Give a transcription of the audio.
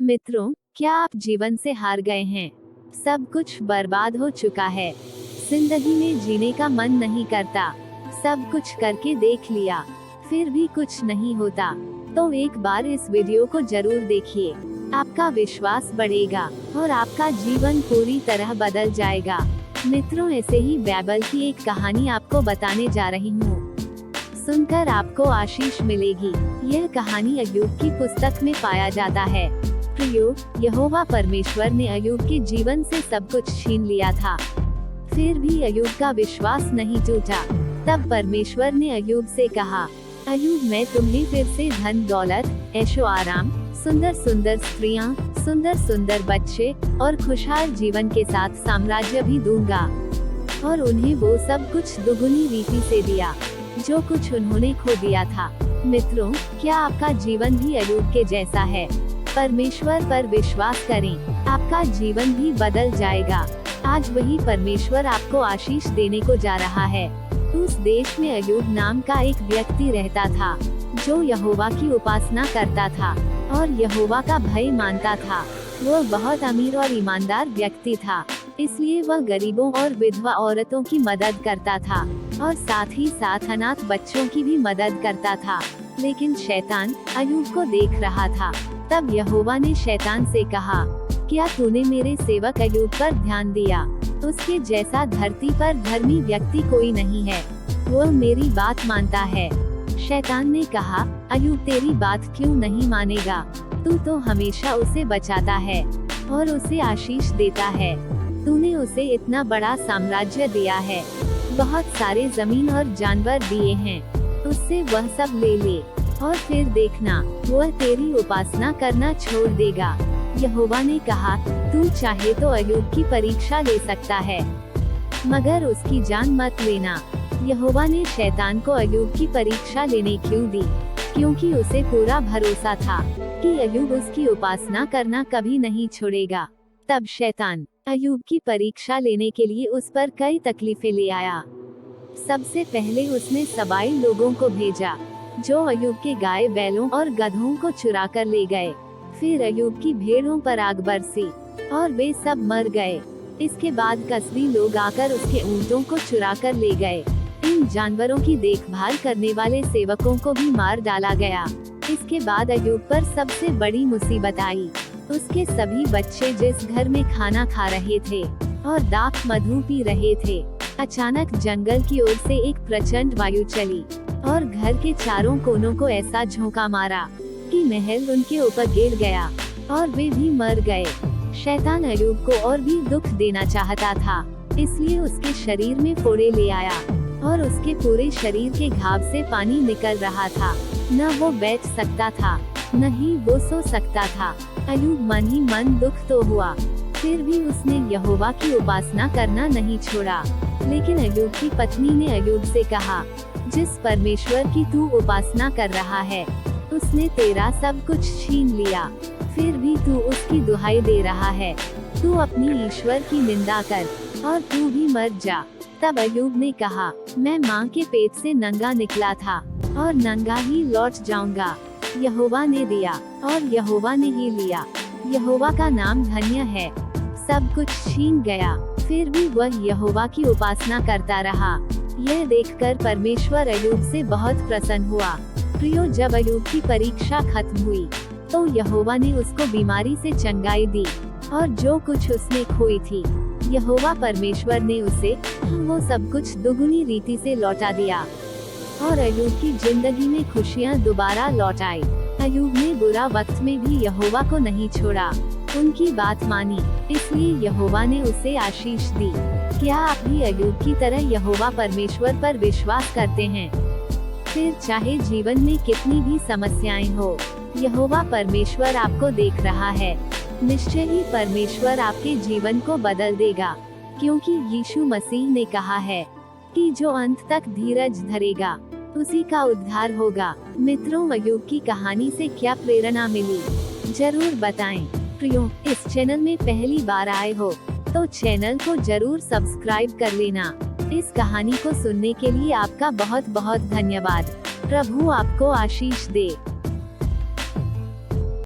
मित्रों, क्या आप जीवन से हार गए हैं? सब कुछ बर्बाद हो चुका है। जिंदगी में जीने का मन नहीं करता। सब कुछ करके देख लिया, फिर भी कुछ नहीं होता। तो एक बार इस वीडियो को जरूर देखिए। आपका विश्वास बढ़ेगा और आपका जीवन पूरी तरह बदल जाएगा। मित्रों, ऐसे ही बाइबल की एक कहानी आपको बताने जा रही हूँ। सुनकर आपको आशीष मिलेगी। यह कहानी अय्यूब की पुस्तक में पाया जाता है। प्रियो, यहोवा परमेश्वर ने अय्यूब के जीवन से सब कुछ छीन लिया था, फिर भी अय्यूब का विश्वास नहीं टूटा। तब परमेश्वर ने अय्यूब से कहा, अय्यूब, मैं तुम्हें फिर से धन दौलत, ऐशो आराम, सुंदर सुंदर स्त्रियां, सुंदर सुंदर बच्चे और खुशहाल जीवन के साथ साम्राज्य भी दूंगा। और उन्हें वो सब कुछ दुगुनी रीति से दिया जो कुछ उन्होंने खो दिया था। मित्रों, क्या आपका जीवन भी अय्यूब के जैसा है? परमेश्वर पर विश्वास करें, आपका जीवन भी बदल जाएगा। आज वही परमेश्वर आपको आशीष देने को जा रहा है। उस देश में अय्यूब नाम का एक व्यक्ति रहता था जो यहोवा की उपासना करता था और यहोवा का भय मानता था। वह बहुत अमीर और ईमानदार व्यक्ति था, इसलिए वह गरीबों और विधवा औरतों की मदद करता था और साथ ही साथ अनाथ बच्चों की भी मदद करता था। लेकिन शैतान अय्यूब को देख रहा था। तब यहोवा ने शैतान से कहा, क्या तूने मेरे सेवक अय्यूब पर ध्यान दिया? उसके जैसा धरती पर धर्मी व्यक्ति कोई नहीं है, वह मेरी बात मानता है। शैतान ने कहा, अय्यूब तेरी बात क्यों नहीं मानेगा? तू तो हमेशा उसे बचाता है और उसे आशीष देता है। तूने उसे इतना बड़ा साम्राज्य दिया है, बहुत सारे जमीन और जानवर दिए हैं, उससे वह सब ले ले और फिर देखना, वह तेरी उपासना करना छोड़ देगा। यहोवा ने कहा, तू चाहे तो अय्यूब की परीक्षा ले सकता है, मगर उसकी जान मत लेना। यहोवा ने शैतान को अय्यूब की परीक्षा लेने क्यों दी? क्योंकि उसे पूरा भरोसा था कि अय्यूब उसकी उपासना करना कभी नहीं छोड़ेगा। तब शैतान अय्यूब की परीक्षा लेने के लिए उस पर कई तकलीफें ले आया। सबसे पहले उसने सबाई लोगों को भेजा जो अय्यूब के गाय बैलों और गधों को चुरा कर ले गए। फिर अय्यूब की भेड़ों पर आग बरसी और वे सब मर गए। इसके बाद कस्बी लोग आकर उसके ऊंटों को चुरा कर ले गए। इन जानवरों की देखभाल करने वाले सेवकों को भी मार डाला गया। इसके बाद अय्यूब पर सबसे बड़ी मुसीबत आई। उसके सभी बच्चे जिस घर में खाना खा रहे थे और दाख मधु पी रहे थे, अचानक जंगल की ओर से एक प्रचंड वायु चली और घर के चारों कोनों को ऐसा झोंका मारा कि महल उनके ऊपर गिर गया और वे भी मर गए। शैतान अय्यूब को और भी दुख देना चाहता था, इसलिए उसके शरीर में फोड़े ले आया और उसके पूरे शरीर के घाव से पानी निकल रहा था। न वो बैठ सकता था, न ही वो सो सकता था। अय्यूब मन ही मन दुख तो हुआ, फिर भी उसने यहोवा की उपासना करना नहीं छोड़ा। लेकिन अय्यूब की पत्नी ने अय्यूब से कहा, जिस परमेश्वर की तू उपासना कर रहा है, उसने तेरा सब कुछ छीन लिया, फिर भी तू उसकी दुहाई दे रहा है। तू अपनी ईश्वर की निंदा कर और तू भी मर जा। तब अय्यूब ने कहा, मैं माँ के पेट से नंगा निकला था और नंगा ही लौट जाऊंगा। यहोवा ने दिया और यहोवा ने ही लिया। यहोवा का नाम धन्य है। सब कुछ छीन गया, फिर भी वह यहोवा की उपासना करता रहा। यह देखकर परमेश्वर अय्यूब से बहुत प्रसन्न हुआ। प्रियो, जब अय्यूब की परीक्षा खत्म हुई तो यहोवा ने उसको बीमारी से चंगाई दी और जो कुछ उसने खोई थी, यहोवा परमेश्वर ने उसे वो सब कुछ दुगुनी रीति से लौटा दिया और अय्यूब की जिंदगी में खुशियां दोबारा लौट आई। अय्यूब ने बुरा वक्त में भी यहोवा को नहीं छोड़ा, उनकी बात मानी, इसलिए यहोवा ने उसे आशीष दी। क्या आप भी अय्यूब की तरह यहोवा परमेश्वर पर विश्वास करते हैं? फिर चाहे जीवन में कितनी भी समस्याएं हो, यहोवा परमेश्वर आपको देख रहा है। निश्चय ही परमेश्वर आपके जीवन को बदल देगा, क्योंकि यीशु मसीह ने कहा है कि जो अंत तक धीरज धरेगा उसी का उद्धार होगा। मित्रों, अय्यूब की कहानी से क्या प्रेरणा मिली, जरूर बताएं। प्रियो, इस चैनल में पहली बार आए हो तो चैनल को जरूर सब्सक्राइब कर लेना। इस कहानी को सुनने के लिए आपका बहुत बहुत धन्यवाद। प्रभु आपको आशीष दे।